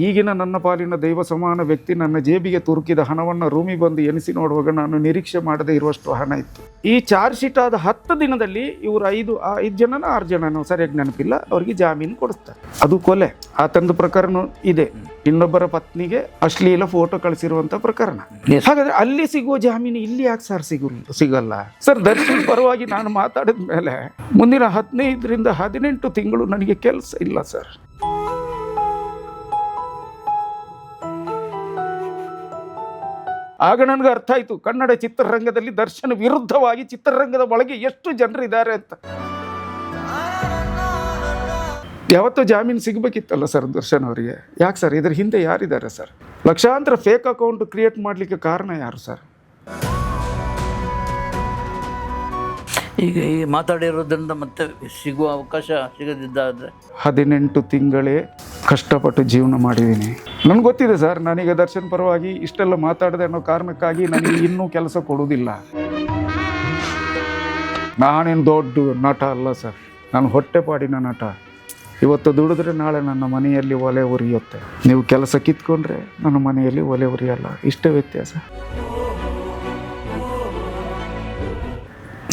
ಈಗಿನ ನನ್ನ ಪಾಲಿನ ದೈವ ಸಮಾನ ವ್ಯಕ್ತಿ ನನ್ನ ಜೇಬಿಗೆ ತುರುಕಿದ ಹಣವನ್ನು ರೂಮಿ ಬಂದು ಎಣಿಸಿ ನೋಡುವಾಗ ನಾನು ನಿರೀಕ್ಷೆ ಮಾಡದೇ ಇರುವಷ್ಟು ಹಣ ಇತ್ತು. ಈ ಚಾರ್ಜ್ ಶೀಟ್ ಆದ 10 ದಿನದಲ್ಲಿ ಇವರು 5 ಜನನ 6 ಜನನೋ ಸರಿಯಾಗಿ ನೆನಪಿಲ್ಲ, ಅವರಿಗೆ ಜಾಮೀನು ಕೊಡಿಸ್ತಾರೆ. ಅದು ಕೊಲೆ. ಆತಂದು ಪ್ರಕರಣ ಇದೆ, ಇನ್ನೊಬ್ಬರ ಪತ್ನಿಗೆ ಅಶ್ಲೀಲ ಫೋಟೋ ಕಳಿಸಿರುವಂತ ಪ್ರಕರಣ. ಹಾಗಾದ್ರೆ ಅಲ್ಲಿ ಸಿಗುವ ಜಾಮೀನು ಇಲ್ಲಿ ಯಾಕೆ ಸರ್ ಸಿಗಲ್ಲ ಸರ್? ದರ್ಶನ್ ಪರವಾಗಿ ನಾನು ಮಾತಾಡಿದ ಮೇಲೆ ಮುಂದಿನ 15ರಿಂದ 18 ತಿಂಗಳು ನನಗೆ ಕೆಲಸ ಇಲ್ಲ ಸರ್. ಆಗ ನನಗೆ ಅರ್ಥ ಆಯ್ತು, ಕನ್ನಡ ಚಿತ್ರರಂಗದಲ್ಲಿ ದರ್ಶನ್ ವಿರುದ್ಧವಾಗಿ ಚಿತ್ರರಂಗದ ಒಳಗೆ ಎಷ್ಟು ಜನರಿದ್ದಾರೆ ಅಂತ. ಯಾವತ್ತೂ ಜಾಮೀನು ಸಿಗಬೇಕಿತ್ತಲ್ಲ ಸರ್ ದರ್ಶನ್ ಅವರಿಗೆ. ಯಾಕೆ ಸರ್? ಇದರ ಹಿಂದೆ ಯಾರಿದ್ದಾರೆ ಸರ್? ಲಕ್ಷಾಂತರ ಫೇಕ್ ಅಕೌಂಟ್ ಕ್ರಿಯೇಟ್ ಮಾಡಲಿಕ್ಕೆ ಕಾರಣ ಯಾರು ಸರ್? ಈಗ ಈ ಮಾತಾಡಿರೋದ್ರಿಂದ ಮತ್ತೆ ಸಿಗುವ ಅವಕಾಶ ಸಿಗದಿದ್ದಾದರೆ 18 ತಿಂಗಳೇ ಕಷ್ಟಪಟ್ಟು ಜೀವನ ಮಾಡಿದ್ದೀನಿ. ನನಗೆ ಗೊತ್ತಿದೆ ಸರ್, ನನಗೆ ದರ್ಶನ್ ಪರವಾಗಿ ಇಷ್ಟೆಲ್ಲ ಮಾತಾಡಿದೆ ಅನ್ನೋ ಕಾರಣಕ್ಕಾಗಿ ನನಗೆ ಇನ್ನೂ ಕೆಲಸ ಕೊಡುವುದಿಲ್ಲ. ನಾನೇನು ದೊಡ್ಡ ನಟ ಅಲ್ಲ ಸರ್, ನಾನು ಹೊಟ್ಟೆಪಾಡಿನ ನಟ. ಇವತ್ತು ದುಡಿದ್ರೆ ನಾಳೆ ನನ್ನ ಮನೆಯಲ್ಲಿ ಒಲೆ ಉರಿಯುತ್ತೆ. ನೀವು ಕೆಲಸ ಕಿತ್ಕೊಂಡ್ರೆ ನನ್ನ ಮನೆಯಲ್ಲಿ ಒಲೆ ಉರಿಯಲ್ಲ. ಇಷ್ಟೇ ವ್ಯತ್ಯಾಸ.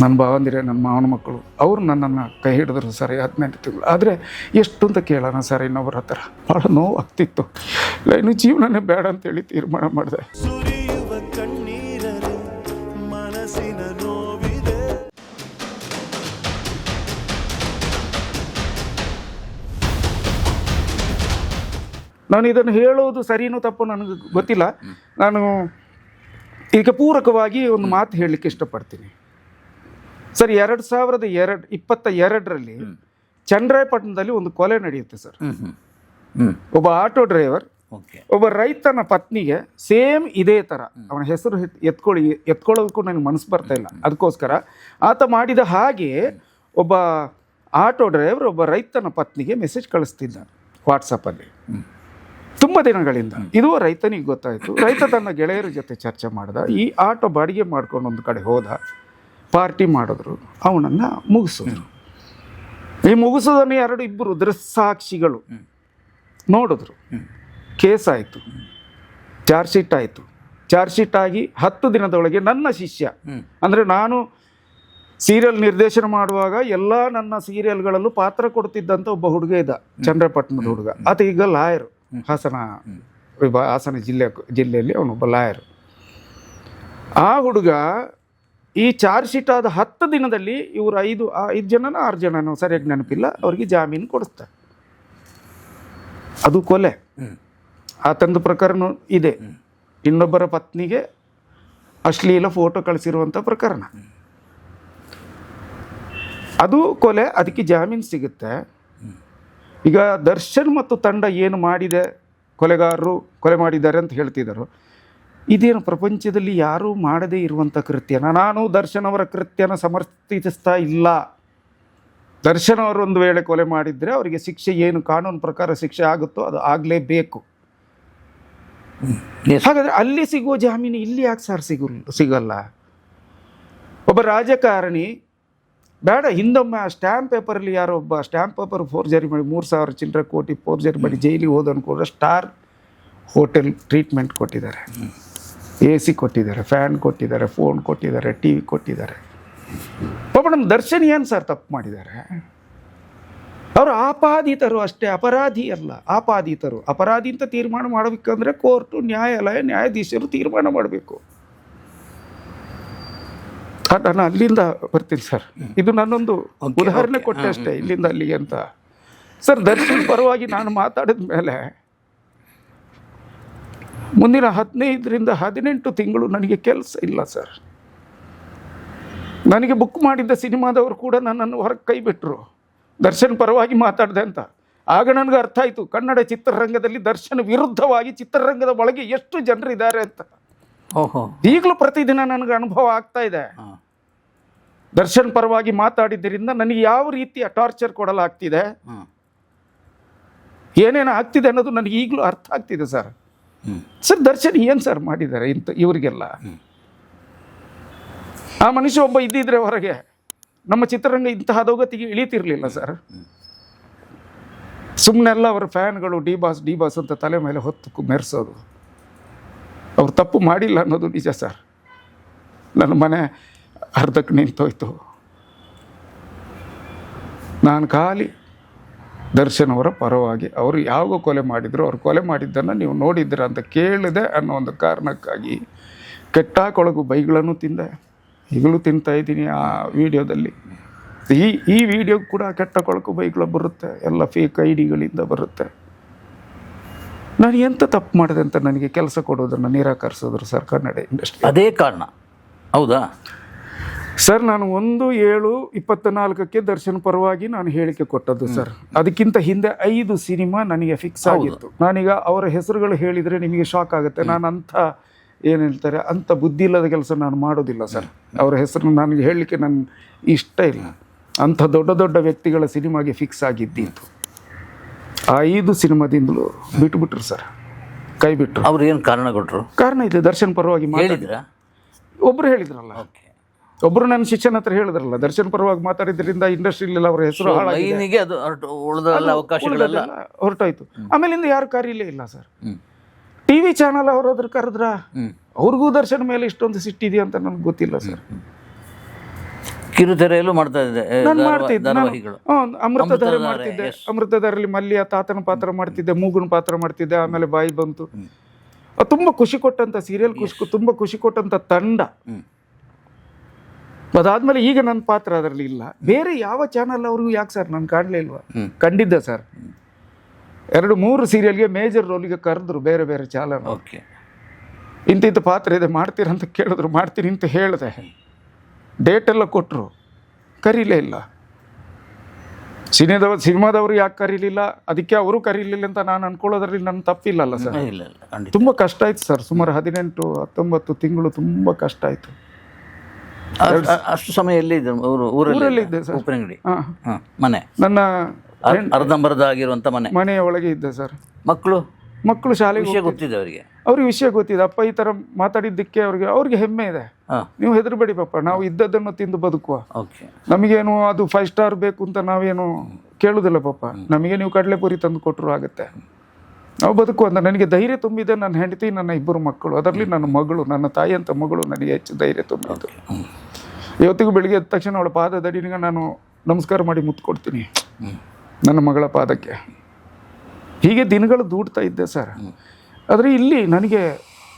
ನನ್ನ ಭಾವಂದಿರೆ, ನನ್ನ ಮಾವನ ಮಕ್ಕಳು, ಅವರು ನನ್ನನ್ನು ಕೈ ಹಿಡಿದ್ರು ಸರ್ 18 ತಿಂಗಳು. ಆದರೆ ಎಷ್ಟು ಅಂತ ಕೇಳೋಣ ಸರ್ ಇನ್ನೊಬ್ಬರ ಹತ್ರ. ಭಾಳ ನೋವು ಆಗ್ತಿತ್ತು. ಇನ್ನು ಜೀವನನೇ ಬೇಡ ಅಂತೇಳಿ ತೀರ್ಮಾನ ಮಾಡಿದೆ. ನಾನು ಇದನ್ನು ಹೇಳೋದು ಸರಿನೋ ತಪ್ಪು ನನಗೆ ಗೊತ್ತಿಲ್ಲ. ನಾನು ಇದಕ್ಕೆ ಪೂರಕವಾಗಿ ಒಂದು ಮಾತು ಹೇಳಲಿಕ್ಕೆ ಇಷ್ಟಪಡ್ತೀನಿ ಸರ್. 2022ರಲ್ಲಿ ಚನ್ನರಾಯಪಟ್ಟಣದಲ್ಲಿ ಒಂದು ಕೊಲೆ ನಡೆಯುತ್ತೆ ಸರ್. ಒಬ್ಬ ಆಟೋ ಡ್ರೈವರ್ ಒಬ್ಬ ರೈತನ ಪತ್ನಿಗೆ ಸೇಮ್ ಇದೇ ಥರ, ಅವನ ಹೆಸರು ಎತ್ಕೊಳ್ಳೋದಕ್ಕೂ ನನಗೆ ಮನಸ್ಸು ಬರ್ತಾ ಇಲ್ಲ, ಅದಕ್ಕೋಸ್ಕರ ಆತ ಮಾಡಿದ ಹಾಗೆ ಒಬ್ಬ ಆಟೋ ಡ್ರೈವರ್ ಒಬ್ಬ ರೈತನ ಪತ್ನಿಗೆ ಮೆಸೇಜ್ ಕಳಿಸ್ತಿದ್ದ ವಾಟ್ಸಪ್ಪಲ್ಲಿ ತುಂಬ ದಿನಗಳಿಂದ. ಇದು ರೈತನಿಗೆ ಗೊತ್ತಾಯಿತು. ರೈತ ತನ್ನ ಗೆಳೆಯರ ಜೊತೆ ಚರ್ಚೆ ಮಾಡ್ದ. ಈ ಆಟೋ ಬಾಡಿಗೆ ಮಾಡ್ಕೊಂಡು ಒಂದು ಕಡೆ ಹೋದ, ಪಾರ್ಟಿ ಮಾಡಿದ್ರು, ಅವನನ್ನು ಮುಗಿಸಿದ್ರು. ಈ ಮುಗಿಸೋದನ್ನು 2-2 ದೃಕ್ಸಾಕ್ಷಿಗಳು ನೋಡಿದ್ರು. ಕೇಸ್ ಆಯಿತು, ಚಾರ್ಜ್ ಶೀಟ್ ಆಯಿತು. ಚಾರ್ಜ್ ಶೀಟ್ ಆಗಿ 10 ದಿನದೊಳಗೆ ನನ್ನ ಶಿಷ್ಯ, ಅಂದರೆ ನಾನು ಸೀರಿಯಲ್ ನಿರ್ದೇಶನ ಮಾಡುವಾಗ ಎಲ್ಲ ನನ್ನ ಸೀರಿಯಲ್ಗಳಲ್ಲೂ ಪಾತ್ರ ಕೊಡ್ತಿದ್ದಂಥ ಒಬ್ಬ ಹುಡುಗ ಇದ್ದ, ಚನ್ನರಾಯಪಟ್ಟಣದ ಹುಡುಗ. ಆತ ಈಗ ಲಾಯರು, ಹಾಸನ ಜಿಲ್ಲೆಯಲ್ಲಿ ಅವನೊಬ್ಬ ಲಾಯರು. ಆ ಹುಡುಗ ಈ ಚಾರ್ಜ್ ಶೀಟ್ ಆದ 10 ದಿನದಲ್ಲಿ ಇವರು 5 ಜನನ 6 ಜನನೋ ಸರಿಯಾಗಿ ನೆನಪಿಲ್ಲ, ಅವರಿಗೆ ಜಾಮೀನು ಕೊಡಿಸ್ತಾರೆ. ಅದು ಕೊಲೆ. ಆತಂದು ಪ್ರಕರಣ ಇದೆ, ಇನ್ನೊಬ್ಬರ ಪತ್ನಿಗೆ ಅಶ್ಲೀಲ ಫೋಟೋ ಕಳಿಸಿರುವಂಥ ಪ್ರಕರಣ. ಅದು ಕೊಲೆ, ಅದಕ್ಕೆ ಜಾಮೀನು ಸಿಗುತ್ತೆ. ಈಗ ದರ್ಶನ್ ಮತ್ತು ತಂಡ ಏನು ಮಾಡಿದೆ, ಕೊಲೆಗಾರರು ಕೊಲೆ ಮಾಡಿದ್ದಾರೆ ಅಂತ ಹೇಳ್ತಿದ್ದರು. ಇದೇನು ಪ್ರಪಂಚದಲ್ಲಿ ಯಾರೂ ಮಾಡದೇ ಇರುವಂಥ ಕೃತ್ಯನ? ನಾನು ದರ್ಶನ್ ಅವರ ಕೃತ್ಯನ ಸಮರ್ಥಿಸ್ತಾ ಇಲ್ಲ. ದರ್ಶನ್ ಅವರು ಒಂದು ವೇಳೆ ಕೊಲೆ ಮಾಡಿದರೆ ಅವರಿಗೆ ಶಿಕ್ಷೆ ಏನು ಕಾನೂನು ಪ್ರಕಾರ ಶಿಕ್ಷೆ ಆಗುತ್ತೋ ಅದು ಆಗಲೇಬೇಕು. ಹಾಗಾದರೆ ಅಲ್ಲಿ ಸಿಗುವ ಜಾಮೀನು ಇಲ್ಲಿ ಯಾಕೆ ಸರ್ ಸಿಗಲ್ಲ? ಒಬ್ಬ ರಾಜಕಾರಣಿ ಬೇಡ, ಹಿಂದೊಮ್ಮೆ ಆ ಸ್ಟ್ಯಾಂಪ್ ಪೇಪರಲ್ಲಿ ಯಾರೋ ಒಬ್ಬ ಸ್ಟ್ಯಾಂಪ್ ಪೇಪರ್ ಫೋರ್ಜರಿ ಮಾಡಿ 3,000 ಚಿಲ್ಲರೆ ಕೋಟಿ ಫೋರ್ಜರಿ ಮಾಡಿ ಜೈಲಿಗೆ ಹೋದನ್ನು ಕೂಡ ಸ್ಟಾರ್ ಹೋಟೆಲ್ ಟ್ರೀಟ್ಮೆಂಟ್ ಕೊಟ್ಟಿದ್ದಾರೆ, AC ಕೊಟ್ಟಿದ್ದಾರೆ, ಫ್ಯಾನ್ ಕೊಟ್ಟಿದ್ದಾರೆ, ಫೋನ್ ಕೊಟ್ಟಿದ್ದಾರೆ, TV ಕೊಟ್ಟಿದ್ದಾರೆ. ಪಾಪ ನಮ್ಮ ದರ್ಶನ್ ಏನು ಸರ್ ತಪ್ಪು ಮಾಡಿದ್ದಾರೆ? ಅವರು ಆಪಾದಿತರು ಅಷ್ಟೇ, ಅಪರಾಧಿ ಅಲ್ಲ. ಆಪಾದಿತರು. ಅಪರಾಧಿ ಅಂತ ತೀರ್ಮಾನ ಮಾಡಬೇಕಂದ್ರೆ ಕೋರ್ಟು, ನ್ಯಾಯಾಲಯ, ನ್ಯಾಯಾಧೀಶರು ತೀರ್ಮಾನ ಮಾಡಬೇಕು. ನಾನು ಅಲ್ಲಿಂದ ಬರ್ತೀನಿ ಸರ್. ಇದು ನನ್ನೊಂದು ಉದಾಹರಣೆ ಕೊಟ್ಟೆ ಅಷ್ಟೇ, ಇಲ್ಲಿಂದ ಅಲ್ಲಿಗೆ ಅಂತ. ಸರ್, ದರ್ಶನ್ ಪರವಾಗಿ ನಾನು ಮಾತಾಡಿದ ಮೇಲೆ ಮುಂದಿನ 15ರಿಂದ 18 ತಿಂಗಳು ನನಗೆ ಕೆಲಸ ಇಲ್ಲ ಸರ್. ನನಗೆ ಬುಕ್ ಮಾಡಿದ್ದ ಸಿನಿಮಾದವರು ಕೂಡ ನನ್ನನ್ನು ಹೊರಗೆ ಕೈ ಬಿಟ್ಟರು, ದರ್ಶನ್ ಪರವಾಗಿ ಮಾತಾಡಿದೆ ಅಂತ. ಆಗ ನನಗೆ ಅರ್ಥ ಆಯಿತು, ಕನ್ನಡ ಚಿತ್ರರಂಗದಲ್ಲಿ ದರ್ಶನ್ ವಿರುದ್ಧವಾಗಿ ಚಿತ್ರರಂಗದ ಒಳಗೆ ಎಷ್ಟು ಜನರಿದ್ದಾರೆ ಅಂತ. ಈಗಲೂ ಪ್ರತಿದಿನ ನನಗೆ ಅನುಭವ ಆಗ್ತಾ ಇದೆ. ದರ್ಶನ್ ಪರವಾಗಿ ಮಾತಾಡಿದ್ದರಿಂದ ನನಗೆ ಯಾವ ರೀತಿಯ ಟಾರ್ಚರ್ ಕೊಡಲಾಗ್ತಿದೆ, ಏನೇನು ಆಗ್ತಿದೆ ಅನ್ನೋದು ನನಗೆ ಈಗಲೂ ಅರ್ಥ ಆಗ್ತಿದೆ ಸರ್. ಸರ್, ದರ್ಶನ್ ಏನು ಸರ್ ಮಾಡಿದ್ದಾರೆ ಇವರಿಗೆಲ್ಲ? ಆ ಮನುಷ್ಯ ಒಬ್ಬ ಇದ್ದಿದ್ರೆ ಹೊರಗೆ ನಮ್ಮ ಚಿತ್ರರಂಗ ಇಂತಹ ಅಧೋಗತಿಗೆ ಇಳಿತಿರ್ಲಿಲ್ಲ ಸರ್. ಸುಮ್ಮನೆಲ್ಲ ಅವರ ಫ್ಯಾನ್ಗಳು ಡಿ ಬಾಸ್ ಅಂತ ತಲೆ ಮೇಲೆ ಹೊತ್ತು ಮೆರೆಸೋದು. ಅವ್ರು ತಪ್ಪು ಮಾಡಿಲ್ಲ ಅನ್ನೋದು ನಿಜ ಸರ್. ನನ್ನ ಮನೆ ಅರ್ಧಕ್ಕೆ ನಿಂತೋಯ್ತು. ನಾನು ಖಾಲಿ ದರ್ಶನ್ ಅವರ ಪರವಾಗಿ ಅವರು ಯಾವ ಕೊಲೆ ಮಾಡಿದ್ರು, ಅವ್ರು ಕೊಲೆ ಮಾಡಿದ್ದನ್ನು ನೀವು ನೋಡಿದ್ದೀರ ಅಂತ ಕೇಳಿದೆ ಅನ್ನೋ ಒಂದು ಕಾರಣಕ್ಕಾಗಿ ಕೆಟ್ಟಾಕೊಳಗು ಬೈಗಳನ್ನು ತಿಂದೆ. ಈಗಲೂ ತಿಂತಾ ಇದ್ದೀನಿ. ಆ ವಿಡಿಯೋದಲ್ಲಿ ಈ ವಿಡಿಯೋ ಕೂಡ ಕೆಟ್ಟ ಕೊಳಕು ಬೈಗಳು ಬರುತ್ತೆ, ಎಲ್ಲ ಫೇಕ್ ಐಡಿಗಳಿಂದ ಬರುತ್ತೆ. ನಾನು ಎಂತ ತಪ್ಪು ಮಾಡಿದೆ ಅಂತ ನನಗೆ ಕೆಲಸ ಕೊಡೋದನ್ನು ನಿರಾಕರಿಸಿದ್ರು ಸರ್ ಕನ್ನಡ ಇಂಡಸ್ಟ್ರಿ. ಅದೇ ಕಾರಣ ಹೌದಾ ಸರ್? ನಾನು 1/7/24 ದರ್ಶನ್ ಪರವಾಗಿ ನಾನು ಹೇಳಿಕೆ ಕೊಟ್ಟದ್ದು ಸರ್. ಅದಕ್ಕಿಂತ ಹಿಂದೆ 5 ಸಿನಿಮಾ ನನಗೆ ಫಿಕ್ಸ್ ಆಗಿತ್ತು. ನಾನೀಗ ಅವರ ಹೆಸರುಗಳು ಹೇಳಿದರೆ ನಿಮಗೆ ಶಾಕ್ ಆಗುತ್ತೆ. ನಾನು ಅಂಥ ಏನು ಹೇಳ್ತಾರೆ ಅಂಥ ಬುದ್ಧಿ ಇಲ್ಲದ ಕೆಲಸ ನಾನು ಮಾಡೋದಿಲ್ಲ ಸರ್. ಅವರ ಹೆಸರನ್ನು ನನಗೆ ಹೇಳಲಿಕ್ಕೆ ನನ್ನ ಇಷ್ಟ ಇಲ್ಲ. ಅಂಥ ದೊಡ್ಡ ದೊಡ್ಡ ವ್ಯಕ್ತಿಗಳ ಸಿನಿಮಾಗೆ ಫಿಕ್ಸ್ ಆಗಿದ್ದಿತ್ತು. ಆ 5 ಸಿನಿಮಾದಿಂದಲೂ ಬಿಟ್ಬಿಟ್ರು ಸರ್, ಕೈ ಬಿಟ್ಟರು. ಅವ್ರು ಏನು ಕಾರಣ ಕೊಟ್ಟರು? ಕಾರಣ ಇದೆ, ದರ್ಶನ್ ಪರವಾಗಿ ಹೇಳಿದ್ರಾ? ಒಬ್ಬರು ಹೇಳಿದ್ರಲ್ಲ, ಒಬ್ಬರು ನನ್ನ ಶಿಕ್ಷಣ ಹತ್ರ ಹೇಳಿದ್ರಲ್ಲ, ದರ್ಶನ್ ಪರವಾಗಿ ಮಾತಾಡಿದ್ರಿಂದ ಇಂಡಸ್ಟ್ರಿಯಲ್ಲ ಅವರ ಹೆಸರು ಲೈನಿಗೆ ಅದು ಅವಕಾಶಗಳೆಲ್ಲ ಹೊರಟೋಯ್ತು. ಆಮೇಲಿಂದ ಯಾರು ಕರೀಲೇ ಇಲ್ಲ ಸರ್. TV ಚಾನಲ್ ಅವರು ಅದ್ರ ಕರೆದ್ರ ಅವ್ರಿಗೂ ದರ್ಶನ್ ಮೇಲೆ ಇಷ್ಟೊಂದು ಸಿಟ್ಟಿದೆಯಾ ಅಂತ ನನಗೆ ಗೊತ್ತಿಲ್ಲ ಸರ್. ಕಿರುತೆರೆಯಲ್ಲೂ ಮಾಡ್ತಾ ಇದ್ದೆ, ನಾನು ಮಾಡ್ತಿದ್ದೆ. ಅಮೃತಧಾರೆ ಮಾಡ್ತಿದ್ದೆ. ಅಮೃತಧಾರಲ್ಲಿ ಮಲ್ಯ ತಾತನ ಪಾತ್ರ ಮಾಡ್ತಿದ್ದೆ, ಮೂಗನ ಪಾತ್ರ ಮಾಡ್ತಿದ್ದೆ. ಆಮೇಲೆ ಬಾಯಿ ಬಂತು. ತುಂಬ ಖುಷಿ ಕೊಟ್ಟಂತ ಸೀರಿಯಲ್, ತುಂಬ ಖುಷಿ ಕೊಟ್ಟಂತ ತಂಡ. ಅದಾದ್ಮೇಲೆ ಈಗ ನನ್ನ ಪಾತ್ರ ಅದರಲ್ಲಿ ಇಲ್ಲ. ಬೇರೆ ಯಾವ ಚಾನಲ್ ಅವ್ರಿಗೂ ಯಾಕೆ ಸರ್ ನಾನು ಕಾಣಲೇ ಇಲ್ವಾ? ಕಂಡಿದ್ದೆ ಸರ್. 2-3 ಸೀರಿಯಲ್ಗೆ ಮೇಜರ್ ರೋಲಿಗೆ ಕರೆದ್ರು ಬೇರೆ ಬೇರೆ ಚಾನಲ್. ಇಂಥ ಪಾತ್ರ ಇದೆ ಮಾಡ್ತೀರಂತ ಕೇಳಿದ್ರು, ಮಾಡ್ತೀನಿ ಅಂತ ಹೇಳಿದೆ. ಡೇಟ್ ಎಲ್ಲ ಕೊಟ್ಟರು, ಕರೀಲೇ ಇಲ್ಲ. ಸಿನಿಮಾದವರು ಯಾಕೆ ಕರೀಲಿಲ್ಲ, ಅದಕ್ಕೆ ಅವರು ಕರೀಲಿಲ್ಲ ಅಂತ ನಾನು ಅನ್ಕೊಳ್ಳೋದ್ರಲ್ಲಿ ನನ್ನ ತಪ್ಪಿಲ್ಲಲ್ಲ ಸರ್. ತುಂಬ ಕಷ್ಟ ಆಯ್ತು ಸರ್. ಸುಮಾರು 18-19 ತಿಂಗಳು ತುಂಬ ಕಷ್ಟ ಆಯ್ತು. ಅಷ್ಟು ಸಮಯ ಎಲ್ಲಿ ಇದ್ದರು? ಊರಲ್ಲಿ ಇದ್ದೆ ಸರ್. ಉಪ್ಪಿನಂಗಡಿ ಮನೆ, ನನ್ನ ಅರ್ಧಂಬರ್ಧ ಆಗಿರುವಂಥ ಮನೆಯ ಒಳಗೆ ಇದ್ದೆ ಸರ್. ಮಕ್ಕಳು ಶಾಲೆಗೆ ಗೊತ್ತಿದೆ ಅವರಿಗೆ, ಅವ್ರಿಗೆ ವಿಷಯ ಗೊತ್ತಿದೆ. ಅಪ್ಪ ಈ ಥರ ಮಾತಾಡಿದ್ದಕ್ಕೆ ಅವ್ರಿಗೆ ಹೆಮ್ಮೆ ಇದೆ. ನೀವು ಹೆದರಬೇಡಿ ಪಾಪ, ನಾವು ಇದ್ದದ್ದನ್ನು ತಿಂದು ಬದುಕುವ. ನಮಗೇನು ಅದು 5 ಸ್ಟಾರ್ ಬೇಕು ಅಂತ ನಾವೇನು ಕೇಳುದಿಲ್ಲ ಪಾಪ. ನಮಗೆ ನೀವು ಕಡಲೆಪುರಿ ತಂದು ಕೊಟ್ಟರು ಆಗುತ್ತೆ, ನಾವು ಬದುಕು ಅಂತ ನನಗೆ ಧೈರ್ಯ ತುಂಬಿದೆ. ನನ್ನ ಹೆಂಡತಿ, ನನ್ನ 2 ಮಕ್ಕಳು, ಅದರಲ್ಲಿ ನನ್ನ ಮಗಳು, ನನ್ನ ತಾಯಿ ಅಂತ ಮಗಳು ನನಗೆ ಹೆಚ್ಚು ಧೈರ್ಯ ತುಂಬಿದ್ದು. ಇವತ್ತಿಗೂ ಬೆಳಿಗ್ಗೆ ಎದ್ದ ತಕ್ಷಣ ಅವಳ ಪಾದದಡಿನಿಗೆ ನಾನು ನಮಸ್ಕಾರ ಮಾಡಿ ಮುತ್ತು ಕೊಡ್ತೀನಿ, ನನ್ನ ಮಗಳ ಪಾದಕ್ಕೆ. ಹೀಗೆ ದಿನಗಳು ದೂಡ್ತಾ ಇದ್ದೆ ಸರ್. ಆದರೆ ಇಲ್ಲಿ ನನಗೆ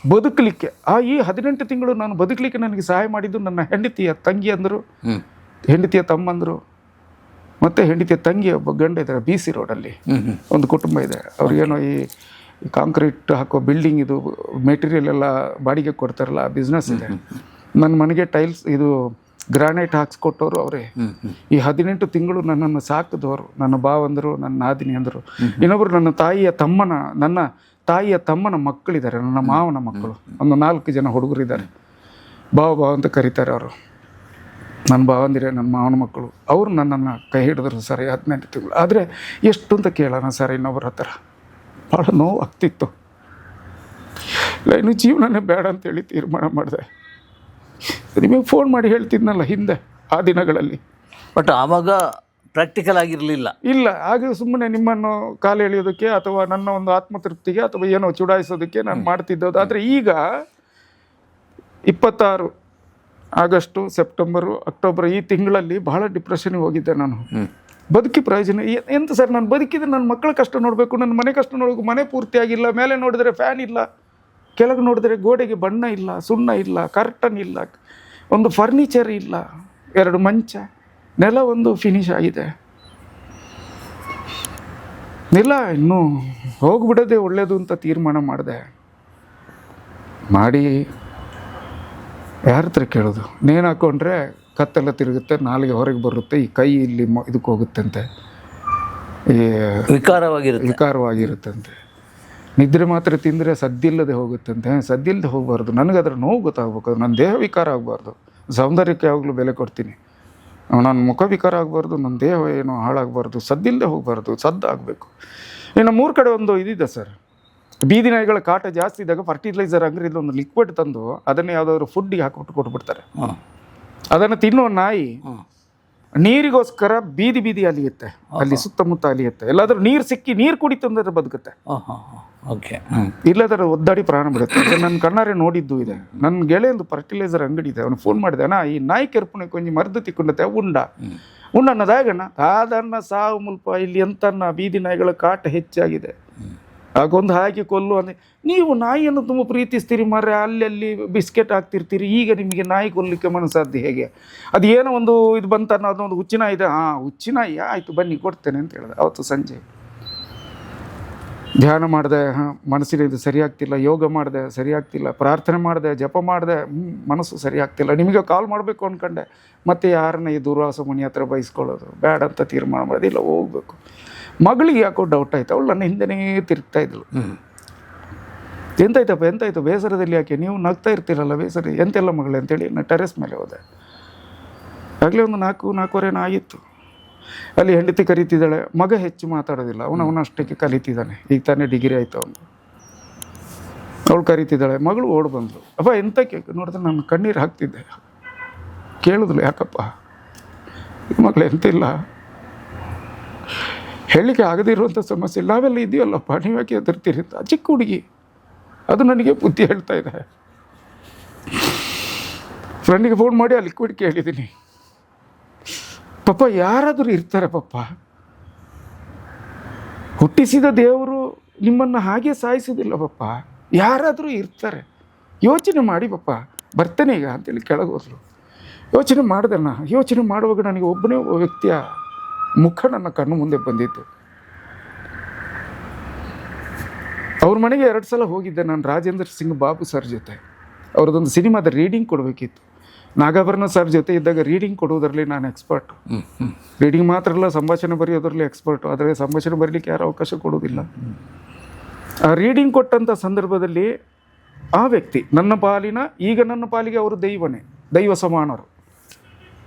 ಬದುಕಲಿಕ್ಕೆ ಈ 18 ತಿಂಗಳು ನಾನು ಬದುಕಲಿಕ್ಕೆ ನನಗೆ ಸಹಾಯ ಮಾಡಿದ್ದು ನನ್ನ ಹೆಂಡತಿಯ ತಂಗಿಯಂದರು, ಹೆಂಡತಿಯ ತಮ್ಮಂದರು, ಮತ್ತು ಹೆಂಡತಿಯ ತಂಗಿ ಒಬ್ಬ ಗಂಡ ಇದ್ದಾರೆ. BC ರೋಡಲ್ಲಿ ಒಂದು ಕುಟುಂಬ ಇದೆ. ಅವ್ರಿಗೇನೋ ಈ ಕಾಂಕ್ರೀಟ್ ಹಾಕೋ ಬಿಲ್ಡಿಂಗ್ ಇದು ಮೆಟೀರಿಯಲ್ ಎಲ್ಲ ಬಾಡಿಗೆ ಕೊಡ್ತಾರಲ್ಲ, ಆ ಬಿಸ್ನೆಸ್ ಇದೆ. ನನ್ನ ಮನೆಗೆ ಟೈಲ್ಸ್ ಇದು ಗ್ರಾನೈಟ್ ಹಾಕ್ಸ್ಕೊಟ್ಟವರು ಅವರೇ. ಈ 18 ತಿಂಗಳು ನನ್ನನ್ನು ಸಾಕಿದವರು ನನ್ನ ಭಾವಂದರು, ನನ್ನ ನಾದಿನಿ ಅಂದರು. ಇನ್ನೊಬ್ಬರು ನನ್ನ ತಾಯಿಯ ತಮ್ಮನ ಮಕ್ಕಳಿದ್ದಾರೆ, ನನ್ನ ಮಾವನ ಮಕ್ಕಳು. ಒಂದು 4 ಜನ ಹುಡುಗರಿದ್ದಾರೆ. ಭಾವ ಅಂತ ಕರೀತಾರೆ ಅವರು. ನನ್ನ ಭಾವಂದಿರೇ ನನ್ನ ಮಾವನ ಮಕ್ಕಳು. ಅವರು ನನ್ನನ್ನು ಕೈ ಹಿಡಿದ್ರು ಸರ್ 18 ತಿಂಗಳು. ಆದರೆ ಎಷ್ಟು ಅಂತ ಕೇಳೋಣ ಸರ್ ಇನ್ನೊಬ್ಬರ ಹತ್ರ. ಭಾಳ ನೋವು ಆಗ್ತಿತ್ತು. ಇನ್ನು ಜೀವನನೇ ಬೇಡ ಅಂತೇಳಿ ತೀರ್ಮಾನ ಮಾಡಿದೆ. ನಿಮಗೆ ಫೋನ್ ಮಾಡಿ ಹೇಳ್ತಿದ್ನಲ್ಲ ಹಿಂದೆ ಆ ದಿನಗಳಲ್ಲಿ. ಬಟ್ ಆವಾಗ ಪ್ರಾಕ್ಟಿಕಲ್ ಆಗಿರಲಿಲ್ಲ. ಇಲ್ಲ, ಹಾಗೆ ಸುಮ್ಮನೆ ನಿಮ್ಮನ್ನು ಕಾಲು ಎಳೆಯೋದಕ್ಕೆ ಅಥವಾ ನನ್ನ ಒಂದು ಆತ್ಮತೃಪ್ತಿಗೆ ಅಥವಾ ಏನೋ ಚುಡಾಯಿಸೋದಕ್ಕೆ ನಾನು ಮಾಡ್ತಿದ್ದದು. ಆದರೆ ಈಗ 26 ಆಗಸ್ಟು, ಸೆಪ್ಟೆಂಬರು, ಅಕ್ಟೋಬರ್ ಈ ತಿಂಗಳಲ್ಲಿ ಬಹಳ ಡಿಪ್ರೆಷನ್ಗೆ ಹೋಗಿದ್ದೆ ನಾನು. ಬದುಕಿ ಪ್ರಯೋಜನ ಎಂತ ಸರ್? ನಾನು ಬದುಕಿದ್ರೆ ನನ್ನ ಮಕ್ಕಳ ಕಷ್ಟ ನೋಡಬೇಕು, ನನ್ನ ಮನೆ ಕಷ್ಟ ನೋಡಬೇಕು. ಮನೆ ಪೂರ್ತಿಯಾಗಿಲ್ಲ, ಮೇಲೆ ನೋಡಿದರೆ ಫ್ಯಾನ್ ಇಲ್ಲ, ಕೆಳಗೆ ನೋಡಿದರೆ ಗೋಡೆಗೆ ಬಣ್ಣ ಇಲ್ಲ, ಸುಣ್ಣ ಇಲ್ಲ, ಕರ್ಟನ್ ಇಲ್ಲ, ಒಂದು ಫರ್ನಿಚರ್ ಇಲ್ಲ, 2 ಮಂಚ, ನೆಲ ಒಂದು ಫಿನಿಶ್ ಆಗಿದೆ. ನೆಲ ಇನ್ನೂ ಹೋಗ್ಬಿಡೋದೇ ಒಳ್ಳೆಯದು ಅಂತ ತೀರ್ಮಾನ ಮಾಡಿ ಯಾರ ಹತ್ರ ಕೇಳೋದು? ನೇಣು ಹಾಕ್ಕೊಂಡ್ರೆ ಕತ್ತೆಲ್ಲ ತಿರುಗುತ್ತೆ, ನಾಲಿಗೆ ಹೊರಗೆ ಬರುತ್ತೆ, ಈ ಕೈ ಇಲ್ಲಿ ಇದಕ್ಕೆ ಹೋಗುತ್ತಂತೆ, ಈ ವಿಕಾರವಾಗಿರುತ್ತಂತೆ. ನಿದ್ರೆ ಮಾತ್ರ ತಿಂದರೆ ಸದ್ದಿಲ್ಲದೆ ಹೋಗುತ್ತಂತೆ. ಸದ್ದಿಲ್ಲದೆ ಹೋಗಬಾರ್ದು. ನನಗೆ ಅದರ ನೋವು ಗೊತ್ತಾಗಬೇಕು. ನನ್ನ ದೇಹ ವಿಕಾರ ಆಗಬಾರ್ದು. ಸೌಂದರ್ಯಕ್ಕೆ ಯಾವಾಗಲೂ ಬೆಲೆ ಕೊಡ್ತೀನಿ. ನನ್ನ ಮುಖ ವಿಕಾರ ಆಗಬಾರ್ದು, ನನ್ನ ದೇಹ ಏನೋ ಹಾಳಾಗಬಾರ್ದು, ಸದ್ದಿಲ್ಲದೆ ಹೋಗಬಾರ್ದು, ಸದ್ದಾಗಬೇಕು. ಇನ್ನು 3 ಕಡೆ ಒಂದು ಇದಿದೆ ಸರ್. ಬೀದಿ ನಾಯಿಗಳ ಕಾಟ ಜಾಸ್ತಿ ಇದ್ದಾಗ ಫರ್ಟಿಲೈಸರ್ ಅಂಗಡಿಯಲ್ಲಿ ಒಂದು ಲಿಕ್ವಿಡ್ ತಂದು ಅದನ್ನು ಯಾವುದಾದ್ರು ಫುಡ್ಡಿಗೆ ಹಾಕಿಬಿಟ್ಟು ಕೊಟ್ಬಿಡ್ತಾರೆ. ಅದನ್ನು ತಿನ್ನೋ ನಾಯಿ ನೀರಿಗೋಸ್ಕರ ಬೀದಿ ಬೀದಿ ಅಲಿಯುತ್ತೆ, ಅಲ್ಲಿ ಸುತ್ತಮುತ್ತ ಅಲಿಯುತ್ತೆ. ಎಲ್ಲಾದ್ರೂ ನೀರು ಸಿಕ್ಕಿ ನೀರು ಕುಡಿತು ಅಂದ್ರೆ ಬದುಕುತ್ತೆ, ಓಕೆ. ಇಲ್ಲದ್ರೆ ಒದ್ದಾಡಿ ಪ್ರಾಣ ಬಿಡುತ್ತೆ. ನನ್ನ ಕಣ್ಣಾರೆ ನೋಡಿದ್ದು ಇದೆ. ನನ್ನ ಗೆಳೆಯೊಂದು ಫರ್ಟಿಲೈಸರ್ ಅಂಗಡಿ ಇದೆ, ಅವನು ಫೋನ್ ಮಾಡಿದೆ, ಅಣ್ಣ ಈ ನಾಯಿ ಕೆರ್ಪುಣೆ ಕೊಂಚ ಮರ್ದು ತಿಕ್ಕೊಂಡತ್ತೆ ಉಣ್ಣನ್ನದಾಗಣ್ಣ ಸಾಧಾರಣ ಸಾವು ಮುಲ್ಪ ಇಲ್ಲಿ ಎಂತನ್ನ ಬೀದಿ ನಾಯಿಗಳ ಕಾಟ ಹೆಚ್ಚಾಗಿದೆ, ಆಗೊಂದು ಹಾಕಿ ಕೊಲ್ಲು ಅಂದರೆ ನೀವು ನಾಯಿಯನ್ನು ತುಂಬ ಪ್ರೀತಿಸ್ತೀರಿ ಮಾರ್ರೆ, ಅಲ್ಲಿ ಬಿಸ್ಕೆಟ್ ಹಾಕ್ತಿರ್ತೀರಿ, ಈಗ ನಿಮಗೆ ನಾಯಿ ಕೊಲ್ಲಲಿಕ್ಕೆ ಮನಸ್ಸಾದ್ದು ಹೇಗೆ? ಅದು ಏನೋ ಒಂದು ಇದು ಬಂತನ್ನ ಅದೊಂದು ಹುಚ್ಚಿನ ಇದೆ. ಹುಚ್ಚಿನಾಯಿ ಆಯಿತು ಬನ್ನಿ ಕೊಡ್ತೇನೆ ಅಂತ ಹೇಳಿದೆ. ಅವತ್ತು ಸಂಜೆ ಧ್ಯಾನ ಮಾಡಿದೆ, ಮನಸ್ಸಿನ ಇದು ಸರಿಯಾಗ್ತಿಲ್ಲ, ಯೋಗ ಮಾಡಿದೆ ಸರಿಯಾಗ್ತಿಲ್ಲ, ಪ್ರಾರ್ಥನೆ ಮಾಡಿದೆ, ಜಪ ಮಾಡಿದೆ, ಮನಸ್ಸು ಸರಿಯಾಗ್ತಿಲ್ಲ. ನಿಮಗೆ ಕಾಲ್ ಮಾಡಬೇಕು ಅಂದ್ಕೊಂಡೆ, ಮತ್ತು ಯಾರನ್ನ ಈ ದುರ್ವಾಸ ಮನೆ ಹತ್ರ ಬಯಸ್ಕೊಳ್ಳೋದು ಬೇಡ ಅಂತ ತೀರ್ಮಾನ ಮಾಡಿದೆ. ಇಲ್ಲ ಹೋಗಬೇಕು. ಮಗಳಿಗೆ ಯಾಕೋ ಡೌಟ್ ಆಯ್ತು, ಅವಳು ನನ್ನ ಹಿಂದೆನೇ ತಿರುಗ್ತಾ ಇದ್ಳು. ಎಂತಾಯ್ತು ಬೇಸರದಲ್ಲಿ ಯಾಕೆ ನೀವು ನಗ್ತಾ ಇರ್ತೀರಲ್ಲ ಬೇಸರ ಎಂತೆಲ್ಲ ಮಗಳೇ ಅಂತೇಳಿ ನಾನು ಟೆರೆಸ್ ಮೇಲೆ ಹೋದೆ. ಆಗಲೇ ಒಂದು 4:15 ಆಗಿತ್ತು. ಅಲ್ಲಿ ಹೆಂಡತಿ ಕರೀತಿದ್ದಾಳೆ. ಮಗ ಹೆಚ್ಚು ಮಾತಾಡೋದಿಲ್ಲ, ಅವನಷ್ಟಕ್ಕೆ ಕಲಿತಿದ್ದಾನೆ, ಈಗ ತಾನೇ ಡಿಗ್ರಿ ಆಯಿತು ಅವನು. ಅವಳು ಕರೀತಿದ್ದಾಳೆ, ಮಗಳು ಓಡ್ ಬಂದಳು. ಅಪ್ಪ ಎಂತ ನೋಡಿದ್ರೆ ನಾನು ಕಣ್ಣೀರು ಹಾಕ್ತಿದ್ದೆ. ಕೇಳಿದ್ಲು, ಯಾಕಪ್ಪ ಮಗಳು ಎಂತಿಲ್ಲ, ಹೇಳಲಿಕ್ಕೆ ಆಗದಿರುವಂಥ ಸಮಸ್ಯೆ ಇಲ್ಲ, ನಾವೆಲ್ಲ ಇದೆಯಲ್ಲಪ್ಪ, ನೀವು ಯಾಕೆ ಹೆದರ್ತೀರಿ ಅಂತ. ಚಿಕ್ಕ ಹುಡುಗಿ ಅದು ನನಗೆ ಬುದ್ಧಿ ಹೇಳ್ತಾ ಇದೆ. ಫ್ರೆಂಡಿಗೆ ಫೋನ್ ಮಾಡಿ ಆ ಲಿಕ್ವಿಡ್ ಕೇಳಿದ್ದೀನಿ. ಪಾಪ ಯಾರಾದರೂ ಇರ್ತಾರೆ ಪಾಪ, ಹುಟ್ಟಿಸಿದ ದೇವರು ನಿಮ್ಮನ್ನು ಹಾಗೆ ಸಾಯಿಸೋದಿಲ್ಲ ಪಾಪ, ಯಾರಾದರೂ ಇರ್ತಾರೆ, ಯೋಚನೆ ಮಾಡಿ ಪಾಪ, ಬರ್ತೇನೆ ಈಗ ಅಂತೇಳಿ ಕೆಳಗೆ ಹೋದ್ರು. ಯೋಚನೆ ಮಾಡ್ದಣ್ಣ. ಯೋಚನೆ ಮಾಡುವಾಗ ನನಗೆ ಒಬ್ಬನೇ ವ್ಯಕ್ತಿಯ ಮುಖ ನನ್ನ ಕಣ್ಣು ಮುಂದೆ ಬಂದಿತ್ತು. ಅವ್ರ ಮನೆಗೆ 2 ಸಲ ಹೋಗಿದ್ದೆ ನಾನು, ರಾಜೇಂದ್ರ ಸಿಂಗ್ ಬಾಬು ಸರ್ ಜೊತೆ. ಅವ್ರದ್ದೊಂದು ಸಿನಿಮಾದ ರೀಡಿಂಗ್ ಕೊಡಬೇಕಿತ್ತು. ನಾಗಾಭರಣ ಸರ್ ಜೊತೆ ಇದ್ದಾಗ ರೀಡಿಂಗ್ ಕೊಡುವುದರಲ್ಲಿ ನಾನು ಎಕ್ಸ್ಪರ್ಟು. ರೀಡಿಂಗ್ ಮಾತ್ರ ಅಲ್ಲ, ಸಂಭಾಷಣೆ ಬರೆಯೋದ್ರಲ್ಲಿ ಎಕ್ಸ್ಪರ್ಟು. ಆದರೆ ಸಂಭಾಷಣೆ ಬರೀಲಿಕ್ಕೆ ಯಾರು ಅವಕಾಶ ಕೊಡೋದಿಲ್ಲ. ಆ ರೀಡಿಂಗ್ ಕೊಟ್ಟಂಥ ಸಂದರ್ಭದಲ್ಲಿ ಆ ವ್ಯಕ್ತಿ ನನ್ನ ಪಾಲಿಗೆ ಅವರು ದೈವ ಸಮಾನರು.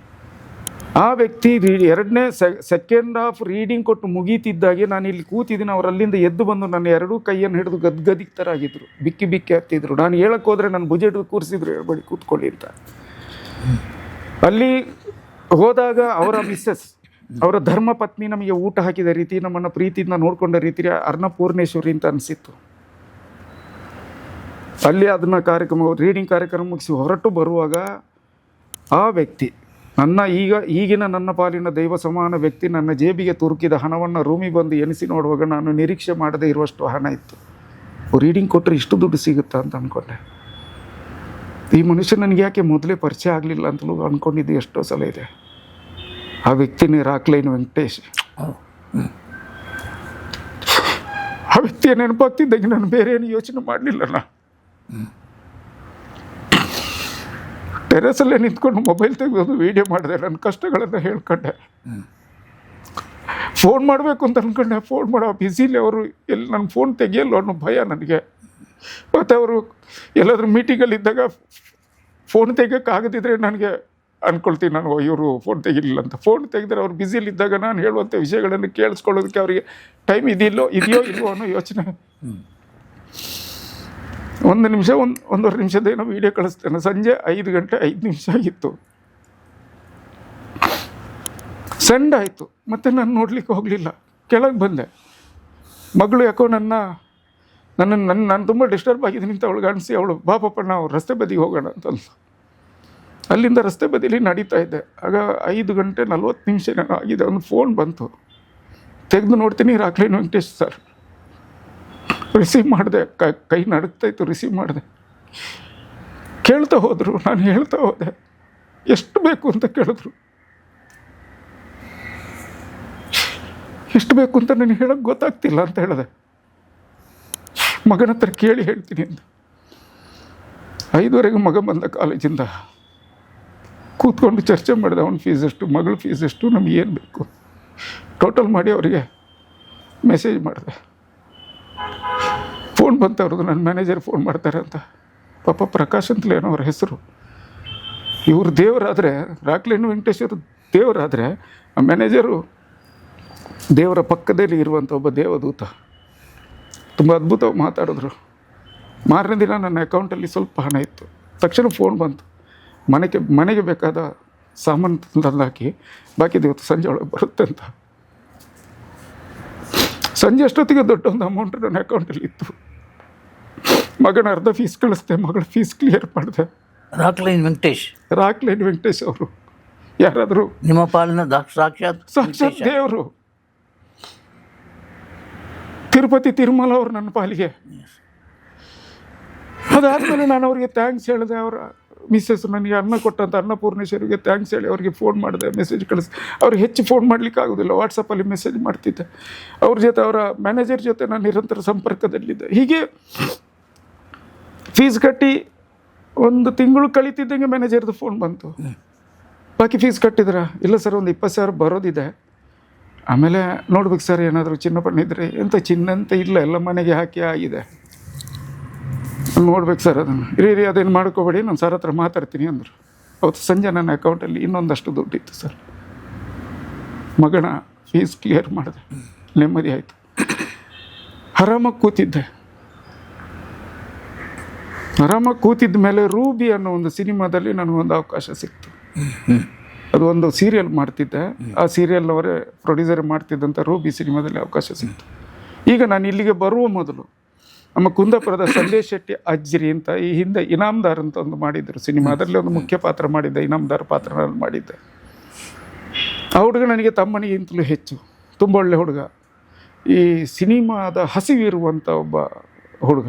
ಆ ವ್ಯಕ್ತಿ 2ನೇ ಸೆಕೆಂಡ್ ಹಾಫ್ ರೀಡಿಂಗ್ ಕೊಟ್ಟು ಮುಗೀತಿದ್ದಾಗೆ ನಾನು ಇಲ್ಲಿ ಕೂತಿದ್ದೀನಿ. ಅವರು ಅಲ್ಲಿಂದ ಎದ್ದು ಬಂದು ನನ್ನ 2 ಕೈಯನ್ನು ಹಿಡಿದು ಗದ್ಗದಿಕ್ತರಾಗಿದ್ದರು, ಬಿಕ್ಕಿ ಹತ್ತಿದ್ರು. ನಾನು ಹೇಳಕ್ಕೆ ಹೋದರೆ ನನ್ನ ಭುಜ ಹಿಡಿದು ಕೂರಿಸಿದ್ರು, ಹೇಳ್ಬೇಡಿ ಕೂತ್ಕೊಳ್ಳಿ ಅಂತ. ಅಲ್ಲಿ ಹೋದಾಗ ಅವರ ಮಿಸ್ಸಸ್, ಅವರ ಧರ್ಮ ಪತ್ನಿ ನಮಗೆ ಊಟ ಹಾಕಿದ ರೀತಿ, ನಮ್ಮನ್ನು ಪ್ರೀತಿಯಿಂದ ನೋಡಿಕೊಂಡ ರೀತಿ ಅನ್ನಪೂರ್ಣೇಶ್ವರಿ ಅಂತ ಅನಿಸಿತ್ತು. ಅಲ್ಲಿ ಅದನ್ನು ರೀಡಿಂಗ್ ಕಾರ್ಯಕ್ರಮ ಮುಗಿಸಿ ಹೊರಟು ಬರುವಾಗ ಆ ವ್ಯಕ್ತಿ ಈಗಿನ ನನ್ನ ಪಾಲಿನ ದೈವ ಸಮಾನ ವ್ಯಕ್ತಿ ನನ್ನ ಜೇಬಿಗೆ ತುರುಕಿದ ಹಣವನ್ನು ರೂಮಿಗೆ ಬಂದು ಎಣಿಸಿ ನೋಡುವಾಗ ನಾನು ನಿರೀಕ್ಷೆ ಮಾಡದೇ ಇರುವಷ್ಟು ಹಣ ಇತ್ತು. ರೀಡಿಂಗ್ ಕೊಟ್ಟರೆ ಇಷ್ಟು ದುಡ್ಡು ಸಿಗುತ್ತಾ ಅಂತ ಅಂದ್ಕೊಂಡೆ. ಈ ಮನುಷ್ಯ ನನಗೆ ಯಾಕೆ ಮೊದಲೇ ಪರಿಚಯ ಆಗಲಿಲ್ಲ ಅಂತಲೂ ಅಂದ್ಕೊಂಡಿದ್ದು ಎಷ್ಟೋ ಸಲ ಇದೆ. ಆ ವ್ಯಕ್ತಿನೇ ರಾಕ್ಲೈನ್ ವೆಂಕಟೇಶ್. ಆ ವ್ಯಕ್ತಿಯ ನೆನಪಾಗ್ತಿದ್ದಂಗೆ ನಾನು ಬೇರೆ ಏನು ಯೋಚನೆ ಮಾಡಲಿಲ್ಲಣ್ಣ. ಟೆರೆಸಲ್ಲೇ ನಿಂತ್ಕೊಂಡು ಮೊಬೈಲ್ ತೆಗೆದು ವೀಡಿಯೋ ಮಾಡಿದೆ, ನನ್ನ ಕಷ್ಟಗಳನ್ನು ಹೇಳ್ಕೊಂಡೆ. ಫೋನ್ ಮಾಡಬೇಕು ಅಂತ ಅಂದ್ಕೊಂಡೆ, ಫೋನ್ ಮಾಡೋ ಬ್ಯುಸಿಲಿ ಅವರು ಎಲ್ಲಿ ನನ್ನ ಫೋನ್ ತೆಗಿಯಲ್ಲ ಅನ್ನೋ ಭಯ ನನಗೆ. ಮತ್ತು ಅವರು ಎಲ್ಲಾದರೂ ಮೀಟಿಂಗಲ್ಲಿದ್ದಾಗ ಫೋನ್ ತೆಗಿಯೋಕ್ಕಾಗದಿದ್ರೆ ನನಗೆ ಅಂದ್ಕೊಳ್ತೀನಿ ನಾನು, ಇವರು ಫೋನ್ ತೆಗಿಲಿಲ್ಲ ಅಂತ. ಫೋನ್ ತೆಗೆದ್ರೆ ಅವ್ರು ಬ್ಯುಸಿಲಿದ್ದಾಗ ನಾನು ಹೇಳುವಂಥ ವಿಷಯಗಳನ್ನು ಕೇಳಿಸ್ಕೊಳ್ಳೋದಕ್ಕೆ ಅವರಿಗೆ ಟೈಮ್ ಇದೆಯೋ ಇಲ್ವೋ ಅನ್ನೋ ಯೋಚನೆ. 1 ನಿಮಿಷ 1.5 ನಿಮಿಷದೇನೋ ವೀಡಿಯೋ ಕಳಿಸ್ತೇನೆ. ಸಂಜೆ 5 ಗಂಟೆ 5 ನಿಮಿಷ ಆಗಿತ್ತು. ಸೆಂಡ್ ಆಯಿತು. ಮತ್ತು ನಾನು ನೋಡಲಿಕ್ಕೆ ಹೋಗಲಿಲ್ಲ, ಕೆಳಗೆ ಬಂದೆ. ಮಗಳು ಯಾಕೋ ನಾನು ತುಂಬ ಡಿಸ್ಟರ್ಬ್ ಆಗಿದ್ದೀನಿ ಅಂತ ಅವಳಿಗೆ ಅನಿಸಿ ಅವಳು ಪಾಪ ನಾವು ರಸ್ತೆ ಬದಿಗೆ ಹೋಗೋಣ ಅಂತಂದು ಅಲ್ಲಿಂದ ರಸ್ತೆ ಬದಿಲಿ ನಡೀತಾ ಇದ್ದೆ. ಆಗ 5 ಗಂಟೆ 40 ನಿಮಿಷ ಆಗಿದೆ. ಒಂದು ಫೋನ್ ಬಂತು, ತೆಗೆದು ನೋಡ್ತೀನಿ, ರಾಕ್ಲೈನ್ ವೆಂಕಟೇಶ್ ಸರ್. ರಿಸೀವ್ ಮಾಡಿದೆ, ಕೈ ನಡುಗ್ತಾಯಿತ್ತು, ರಿಸೀವ್ ಮಾಡಿದೆ. ಕೇಳ್ತಾ ಹೋದರು, ನಾನು ಹೇಳ್ತಾ ಹೋದೆ. ಎಷ್ಟು ಬೇಕು ಅಂತ ಕೇಳಿದ್ರು. ಎಷ್ಟು ಬೇಕು ಅಂತ ನನಗೆ ಹೇಳೋಕ್ಕೆ ಗೊತ್ತಾಗ್ತಿಲ್ಲ ಅಂತ ಹೇಳಿದೆ. ಮಗನ ಹತ್ರ ಕೇಳಿ ಹೇಳ್ತೀನಿ ಅಂತ. 5:30 ಮಗ ಬಂದ ಕಾಲೇಜಿಂದ. ಕೂತ್ಕೊಂಡು ಚರ್ಚೆ ಮಾಡಿದೆ, ಅವನ ಫೀಸ್ ಎಷ್ಟು, ಮಗಳ ಫೀಸ್ ಎಷ್ಟು, ನಮಗೇನು ಬೇಕು ಟೋಟಲ್ ಮಾಡಿ ಅವರಿಗೆ ಮೆಸೇಜ್ ಮಾಡಿದೆ. ಫೋನ್ ಬಂತು ಅವ್ರದ್ದು, ನನ್ನ ಮ್ಯಾನೇಜರ್ ಫೋನ್ ಮಾಡ್ತಾರೆ ಅಂತ. ಪಾಪ ಪ್ರಕಾಶ್ ಅಂತಲೇನೋ ಅವ್ರ ಹೆಸರು. ಇವರು ದೇವರಾದರೆ, ರಾಕ್ಲೈನ್ ವೆಂಕಟೇಶ್ವರ ದೇವರಾದರೆ, ಆ ಮ್ಯಾನೇಜರು ದೇವರ ಪಕ್ಕದಲ್ಲಿ ಇರುವಂಥ ಒಬ್ಬ ದೇವದೂತ. ತುಂಬ ಅದ್ಭುತವಾಗಿ ಮಾತಾಡಿದ್ರು. ಮಾರನೇ ದಿನ ನನ್ನ ಅಕೌಂಟಲ್ಲಿ ಸ್ವಲ್ಪ ಹಣ ಇತ್ತು. ತಕ್ಷಣ ಫೋನ್ ಬಂತು, ಮನೆಗೆ ಬೇಕಾದ ಸಾಮಾನು ತಂದು ಹಾಕಿ ಬಾಕಿದು ಇವತ್ತು ಸಂಜೆ ಒಳಗೆ ಬರುತ್ತೆ ಅಂತ. ಸಂಜೆ ಅಷ್ಟೊತ್ತಿಗೆ ದೊಡ್ಡ ಒಂದು ಅಮೌಂಟ್ ನನ್ನ ಅಕೌಂಟಲ್ಲಿ ಇತ್ತು. ಮಗನ ಅರ್ಧ ಫೀಸ್ ಕಳಿಸ್ದೆ, ಮಗಳ ಫೀಸ್ ಕ್ಲಿಯರ್ ಮಾಡಿದೆ. ರಾಕ್ಲೈನ್ ವೆಂಕಟೇಶ್ ಅವರು ಯಾರಾದರೂ ನಿಮ್ಮ ಪಾಲಿನ ಸಾಕ್ಷಾತ್ ದೇವರು. ತಿರುಪತಿ ತಿರುಮಲ ಅವರು ನನ್ನ ಪಾಲಿಗೆ. ಅದಾದಮೇಲೆ ನಾನು ಅವರಿಗೆ ಥ್ಯಾಂಕ್ಸ್ ಹೇಳಿದೆ. ಅವರ ಮಿಸ್ಸಸ್ ನನಗೆ ಅನ್ನ ಕೊಟ್ಟಂಥ ಅನ್ನಪೂರ್ಣೇಶ್ವರಿಗೆ ಥ್ಯಾಂಕ್ಸ್ ಹೇಳಿ ಅವರಿಗೆ ಫೋನ್ ಮಾಡಿದೆ, ಮೆಸೇಜ್ ಕಳಿಸಿ. ಅವ್ರಿಗೆ ಹೆಚ್ಚು ಫೋನ್ ಮಾಡಲಿಕ್ಕೆ ಆಗೋದಿಲ್ಲ, ವಾಟ್ಸಪ್ಪಲ್ಲಿ ಮೆಸೇಜ್ ಮಾಡ್ತಿದ್ದೆ. ಅವ್ರ ಜೊತೆ, ಅವರ ಮ್ಯಾನೇಜರ್ ಜೊತೆ ನಾನು ನಿರಂತರ ಸಂಪರ್ಕದಲ್ಲಿದ್ದೆ. ಹೀಗೆ ಫೀಸ್ ಕಟ್ಟಿ ಒಂದು ತಿಂಗಳು ಕಳೀತಿದ್ದಂಗೆ ಮ್ಯಾನೇಜರ್ದು ಫೋನ್ ಬಂತು. ಬಾಕಿ ಫೀಸ್ ಕಟ್ಟಿದ್ರಾ? ಇಲ್ಲ ಸರ್, ಒಂದು 20,000 ಬರೋದಿದೆ. ಆಮೇಲೆ ನೋಡ್ಬೇಕು ಸರ್, ಏನಾದರೂ ಚಿನ್ನ ಇದ್ದರೆ. ಎಂಥ ಚಿನ್ನ ಅಂತ ಇಲ್ಲ, ಎಲ್ಲ ಮನೆಗೆ ಹಾಕಿ ಆಗಿದೆ. ನೋಡ್ಬೇಕು ಸರ್, ಅದನ್ನು ಇರಿ ಅದೇನು ಮಾಡ್ಕೋಬೇಡಿ, ನಾನು ಸರ್ ಹತ್ರ ಮಾತಾಡ್ತೀನಿ ಅಂದರು. ಅವತ್ತು ಸಂಜೆ ನನ್ನ ಅಕೌಂಟಲ್ಲಿ ಇನ್ನೊಂದಷ್ಟು ದುಡ್ಡಿತ್ತು ಸರ್. ಮಗನ ಫೀಸ್ ಕ್ಲಿಯರ್ ಮಾಡಿದೆ, ನೆಮ್ಮದಿ ಆಯಿತು. ಆರಾಮಾಗಿ ಕೂತಿದ್ದ ಮೇಲೆ ರೂಬಿ ಅನ್ನೋ ಒಂದು ಸಿನಿಮಾದಲ್ಲಿ ನನಗೊಂದು ಅವಕಾಶ ಸಿಕ್ತು. ಅದು ಒಂದು ಸೀರಿಯಲ್ ಮಾಡ್ತಿದ್ದೆ. ಆ ಸೀರಿಯಲ್ನವರೇ ಪ್ರೊಡ್ಯೂಸರ್ ಮಾಡ್ತಿದ್ದಂಥ ರೂಬಿ ಸಿನಿಮಾದಲ್ಲಿ ಅವಕಾಶ ಸಿಕ್ತು. ಈಗ ನಾನು ಇಲ್ಲಿಗೆ ಬರುವ ಮೊದಲು ನಮ್ಮ ಕುಂದಾಪುರದ ಸಂದೇಶ್ ಶೆಟ್ಟಿ ಅಜ್ಜಿರಿ ಅಂತ, ಈ ಹಿಂದೆ ಇನಾಮ್ದಾರ್ ಅಂತ ಒಂದು ಮಾಡಿದ್ದರು ಸಿನಿಮಾ, ಅದರಲ್ಲಿ ಒಂದು ಮುಖ್ಯ ಪಾತ್ರ ಮಾಡಿದ್ದೆ, ಇನಾಮ್ದಾರ್ ಪಾತ್ರ ನಾನು ಮಾಡಿದ್ದೆ. ಆ ಹುಡುಗ ನನಗೆ ತಮ್ಮನಿಗಿಂತಲೂ ಹೆಚ್ಚು ತುಂಬ ಒಳ್ಳೆ ಹುಡುಗ. ಈ ಸಿನಿಮಾದ ಹಸಿವಿರುವಂಥ ಒಬ್ಬ ಹುಡುಗ.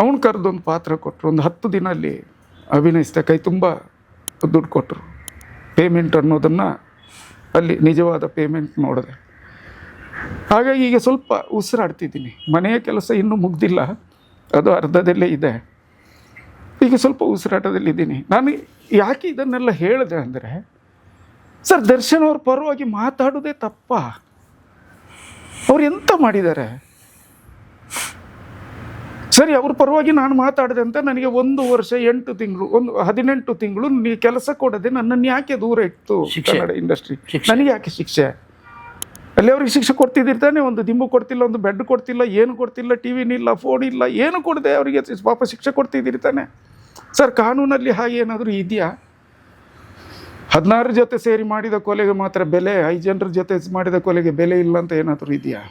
ಅವನು ಕರೆದೊಂದು ಪಾತ್ರ ಕೊಟ್ಟರು. ಒಂದು 10 ದಿನ ಅಲ್ಲಿ ಅಭಿನಯಿಸಿದೆ. ಕೈ ತುಂಬ ದುಡ್ಡು ಕೊಟ್ಟರು. ಪೇಮೆಂಟ್ ಅನ್ನೋದನ್ನು ಅಲ್ಲಿ ನಿಜವಾದ ಪೇಮೆಂಟ್ ನೋಡಿದೆ. ಹಾಗಾಗಿ ಈಗ ಸ್ವಲ್ಪ ಉಸಿರಾಡ್ತಿದ್ದೀನಿ. ಮನೆಯ ಕೆಲಸ ಇನ್ನೂ ಮುಗ್ದಿಲ್ಲ, ಅದು ಅರ್ಧದಲ್ಲೇ ಇದೆ. ಈಗ ಸ್ವಲ್ಪ ಉಸಿರಾಟದಲ್ಲಿದ್ದೀನಿ. ನಾನು ಯಾಕೆ ಇದನ್ನೆಲ್ಲ ಹೇಳಿದೆ ಅಂದರೆ, ಸರ್ ದರ್ಶನ್ ಅವ್ರ ಪರವಾಗಿ ಮಾತಾಡೋದೇ ತಪ್ಪ? ಅವ್ರು ಎಂತ ಮಾಡಿದ್ದಾರೆ ಸರಿ? ಅವ್ರ ಪರವಾಗಿ ನಾನು ಮಾತಾಡಿದೆ ಅಂತ ನನಗೆ 1 ವರ್ಷ 8 ತಿಂಗಳು, 18 ತಿಂಗಳು ನೀ ಕೆಲಸ ಕೊಡದೆ ನನ್ನನ್ನು ಯಾಕೆ ದೂರ ಇಟ್ಟು ಕನ್ನಡ ಇಂಡಸ್ಟ್ರಿ? ನನಗೆ ಯಾಕೆ ಶಿಕ್ಷೆ? ಅಲ್ಲಿ ಅವ್ರಿಗೆ ಶಿಕ್ಷೆ ಕೊಡ್ತಿದ್ದಿರ್ತಾನೆ. ಒಂದು ದಿಂಬು ಕೊಡ್ತಿಲ್ಲ, ಒಂದು ಬೆಡ್ ಕೊಡ್ತಿಲ್ಲ, ಏನು ಕೊಡ್ತಿಲ್ಲ, ಟಿ ವಿನಿಲ್ಲ, ಫೋನ್ ಇಲ್ಲ, ಏನು ಕೊಡದೆ ಅವರಿಗೆ ಪಾಪ ಶಿಕ್ಷೆ ಕೊಡ್ತಿದ್ದಿರ್ತಾನೆ. ಸರ್ ಕಾನೂನಲ್ಲಿ ಹಾಗೆ ಏನಾದರೂ ಇದೆಯಾ? 16 ಜೊತೆ ಸೇರಿ ಮಾಡಿದ ಕೊಲೆಗೆ ಮಾತ್ರ ಬೆಲೆ, 5 ಜನರ ಜೊತೆ ಮಾಡಿದ ಕೊಲೆಗೆ ಬೆಲೆ ಇಲ್ಲ ಅಂತ ಏನಾದರೂ ಇದೆಯಾ?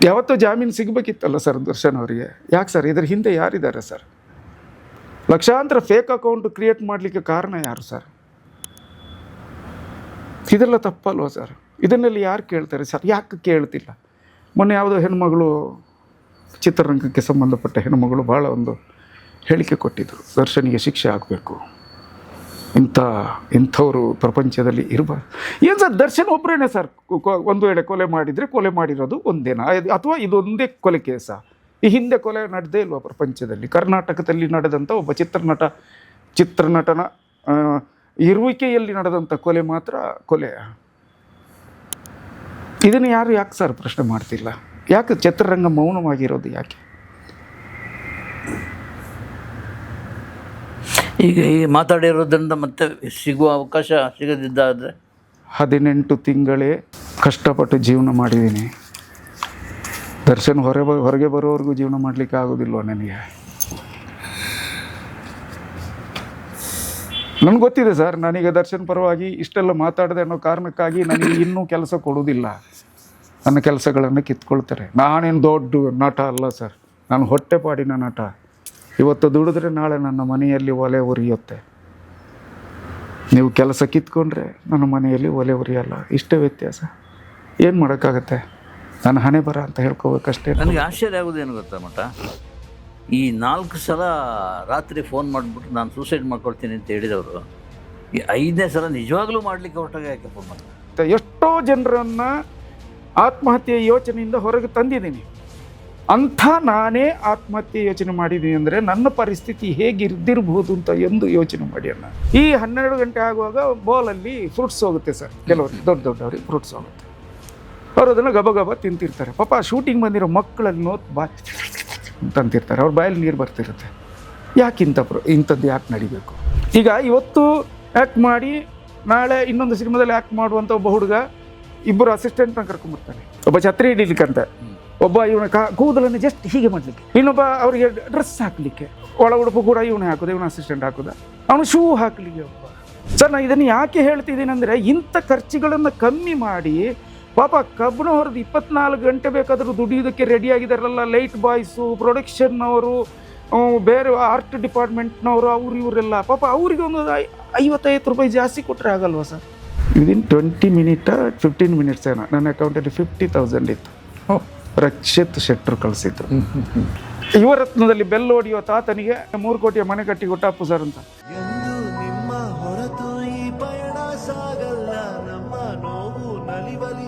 ಯಾವತ್ತೂ ಜಾಮೀನು ಸಿಗಬೇಕಿತ್ತಲ್ಲ ಸರ್ ದರ್ಶನ್ ಅವರಿಗೆ. ಯಾಕೆ ಸರ್? ಇದ್ರ ಹಿಂದೆ ಯಾರಿದ್ದಾರೆ ಸರ್? ಲಕ್ಷಾಂತರ ಫೇಕ್ ಅಕೌಂಟ್ ಕ್ರಿಯೇಟ್ ಮಾಡಲಿಕ್ಕೆ ಕಾರಣ ಯಾರು ಸರ್? ಇದೆಲ್ಲ ತಪ್ಪಲ್ವ ಸರ್? ಇದನ್ನೆಲ್ಲ ಯಾರು ಕೇಳ್ತಾರೆ ಸರ್? ಯಾಕೆ ಕೇಳ್ತಿಲ್ಲ? ಮೊನ್ನೆ ಯಾವುದೋ ಹೆಣ್ಮಗಳು, ಚಿತ್ರರಂಗಕ್ಕೆ ಸಂಬಂಧಪಟ್ಟ ಹೆಣ್ಮಗಳು ಭಾಳ ಒಂದು ಹೇಳಿಕೆ ಕೊಟ್ಟಿದ್ದರು, ದರ್ಶನಿಗೆ ಶಿಕ್ಷೆ ಆಗಬೇಕು, ಇಂಥವರು ಪ್ರಪಂಚದಲ್ಲಿ ಇರಬಾರ್ದು. ಏನು ಸರ್, ದರ್ಶನ್ ಒಬ್ಬರೇನೆ ಸರ್ ಒಂದು ವೇಳೆ ಕೊಲೆ ಮಾಡಿದರೆ ಕೊಲೆ ಮಾಡಿರೋದು ಒಂದೇನಾ, ಅಥವಾ ಇದೊಂದೇ ಕೊಲೆ ಕೇಸ? ಈ ಹಿಂದೆ ಕೊಲೆ ನಡೆದೇ ಇಲ್ವಾ ಪ್ರಪಂಚದಲ್ಲಿ? ಕರ್ನಾಟಕದಲ್ಲಿ ನಡೆದಂಥ ಒಬ್ಬ ಚಿತ್ರನಟನ ಇರುವಿಕೆಯಲ್ಲಿ ನಡೆದಂಥ ಕೊಲೆ ಮಾತ್ರ ಕೊಲೆ. ಇದನ್ನು ಯಾಕೆ ಸರ್ ಪ್ರಶ್ನೆ ಮಾಡ್ತಿಲ್ಲ? ಯಾಕೆ ಚಿತ್ರರಂಗ ಮೌನವಾಗಿರೋದು ಯಾಕೆ? ಈಗ ಮಾತಾಡಿರೋದ್ರಿಂದ ಮತ್ತೆ ಸಿಗುವ ಅವಕಾಶ ಸಿಗದಿದ್ದಾದರೆ? 18 ತಿಂಗಳೇ ಕಷ್ಟಪಟ್ಟು ಜೀವನ ಮಾಡಿದ್ದೀನಿ. ದರ್ಶನ್ ಹೊರಗೆ ಬರೋವರೆಗೂ ಜೀವನ ಮಾಡಲಿಕ್ಕೆ ಆಗೋದಿಲ್ವ ನನಗೆ? ನನಗೆ ಗೊತ್ತಿದೆ ಸರ್, ನನಗೆ ದರ್ಶನ್ ಪರವಾಗಿ ಇಷ್ಟೆಲ್ಲ ಮಾತಾಡಿದೆ ಅನ್ನೋ ಕಾರಣಕ್ಕಾಗಿ ನನಗೆ ಇನ್ನೂ ಕೆಲಸ ಕೊಡೋದಿಲ್ಲ. ನನ್ನ ಕೆಲಸಗಳನ್ನು ಕಿತ್ಕೊಳ್ತಾರೆ. ನಾನೇನು ದೊಡ್ಡ ನಟ ಅಲ್ಲ ಸರ್, ನಾನು ಹೊಟ್ಟೆಪಾಡಿನ ನಟ. ಇವತ್ತು ದುಡಿದ್ರೆ ನಾಳೆ ನನ್ನ ಮನೆಯಲ್ಲಿ ಒಲೆ ಉರಿಯುತ್ತೆ. ನೀವು ಕೆಲಸ ಕಿತ್ಕೊಂಡ್ರೆ ನನ್ನ ಮನೆಯಲ್ಲಿ ಒಲೆ ಉರಿಯಲ್ಲ. ಇಷ್ಟೇ ವ್ಯತ್ಯಾಸ. ಏನು ಮಾಡೋಕ್ಕಾಗತ್ತೆ? ನನ್ನ ಹಣೆ ಬರ ಅಂತ ಹೇಳ್ಕೋಬೇಕಷ್ಟೇ. ನನಗೆ ಆಶ್ಚರ್ಯ ಆಗೋದೇನು ಗೊತ್ತಾ ಮಠ, ಈ 4 ಸಲ ರಾತ್ರಿ ಫೋನ್ ಮಾಡಿಬಿಟ್ಟು ನಾನು ಸೂಸೈಡ್ ಮಾಡ್ಕೊಳ್ತೀನಿ ಅಂತ ಹೇಳಿದವರು ಈ 5ನೇ ಸಲ ನಿಜವಾಗ್ಲೂ ಮಾಡಲಿಕ್ಕೆ ಹೊರಟಾಗ ಯಾಕೆ ಫೋನ್ ಮಾಡ್ತಾರೆ? ಎಷ್ಟೋ ಜನರನ್ನು ಆತ್ಮಹತ್ಯೆ ಯೋಚನೆಯಿಂದ ಹೊರಗೆ ತಂದಿದ್ದೀನಿ. ಅಂಥ ನಾನೇ ಆತ್ಮಹತ್ಯೆ ಯೋಚನೆ ಮಾಡಿದ್ದೀನಿ ಅಂದರೆ ನನ್ನ ಪರಿಸ್ಥಿತಿ ಹೇಗಿರ್ದಿರ್ಬೋದು ಅಂತ ಎಂದು ಯೋಚನೆ ಮಾಡಿ ಅಣ್ಣ. ಈ 12 ಗಂಟೆ ಆಗುವಾಗ ಬಾಲಲ್ಲಿ ಫ್ರೂಟ್ಸ್ ಹೋಗುತ್ತೆ ಸರ್, ಕೆಲವರಿಗೆ ದೊಡ್ಡವ್ರಿಗೆ ಫ್ರೂಟ್ಸ್ ಹೋಗುತ್ತೆ. ಅವರು ಅದನ್ನು ಗಬ ತಿಂತಿರ್ತಾರೆ. ಪಾಪ ಶೂಟಿಂಗ್ ಬಂದಿರೋ ಮಕ್ಕಳಲ್ಲಿ ತಂತಿರ್ತಾರೆ, ಅವ್ರ ಬಾಯಲ್ಲಿ ನೀರು ಬರ್ತಿರುತ್ತೆ. ಯಾಕೆ ಇಂಥದ್ದು ಯಾಕೆ ನಡಿಬೇಕು? ಈಗ ಇವತ್ತು ಆ್ಯಕ್ಟ್ ಮಾಡಿ ನಾಳೆ ಇನ್ನೊಂದು ಸಿನಿಮಾದಲ್ಲಿ ಆ್ಯಕ್ಟ್ ಮಾಡುವಂಥ ಒಬ್ಬ ಹುಡುಗ 2 ಅಸಿಸ್ಟೆಂಟ್ನ ಕರ್ಕೊಂಡ್ಬರ್ತಾನೆ. ಒಬ್ಬ ಛತ್ರಿ ಹಿಡಿಲಿಕ್ಕಂತ, ಒಬ್ಬ ಇವನ ಕೂದಲನ್ನು ಜಸ್ಟ್ ಹೀಗೆ ಮಾಡಲಿಕ್ಕೆ, ಇನ್ನೊಬ್ಬ ಅವರಿಗೆ ಡ್ರೆಸ್ ಹಾಕಲಿಕ್ಕೆ, ಒಳ ಉಡುಪು ಕೂಡ ಇವನೇ ಹಾಕೋದು, ಇವನ ಅಸಿಸ್ಟೆಂಟ್ ಹಾಕೋದ. ಅವನು ಶೂ ಹಾಕ್ಲಿಕ್ಕೆ ಒಬ್ಬ. ಸರ್ ನಾನು ಇದನ್ನು ಯಾಕೆ ಹೇಳ್ತಿದ್ದೀನಿ ಅಂದರೆ, ಇಂಥ ಖರ್ಚುಗಳನ್ನು ಕಮ್ಮಿ ಮಾಡಿ ಪಾಪ ಕಬ್ಬಣ ಹೊರದು 24 ಗಂಟೆ ಬೇಕಾದರೂ ದುಡಿಯೋದಕ್ಕೆ ರೆಡಿ ಆಗಿದ್ದಾರಲ್ಲ, ಲೈಟ್ ಬಾಯ್ಸು, ಪ್ರೊಡಕ್ಷನ್ನವರು, ಬೇರೆ ಆರ್ಟ್ ಡಿಪಾರ್ಟ್ಮೆಂಟ್ನವರು, ಇವರೆಲ್ಲ ಪಾಪ ಅವರಿಗೆ ಒಂದು 55 ರೂಪಾಯಿ ಜಾಸ್ತಿ ಕೊಟ್ಟರೆ ಆಗಲ್ವಾ ಸರ್? ವಿದಿನ್ 20 ಮಿನಿಟ್ 15 ಮಿನಿಟ್ಸ್ ಏನೋ ನನ್ನ ಅಕೌಂಟಲ್ಲಿ 50,000 ಇತ್ತು. ರಕ್ಷಿತ್ ಶೆಟ್ಟರು ಕಳಿಸಿದ್ದು. ಯುವರತ್ನದಲ್ಲಿ ಬೆಲ್ ಹೊಡೆಯೋ ತಾತನಿಗೆ 3 ಕೋಟಿಯ ಮನೆ ಕಟ್ಟಿ ಕೊಟ್ಟಪ್ಪು ಸರ್ ಅಂತ. ನಿಮ್ಮ ಹೊರತು ಈ ಪಯಣ ಸಾಗಲ್ಲ, ನಮ್ಮ ನೋವು ನಲಿವಲಿ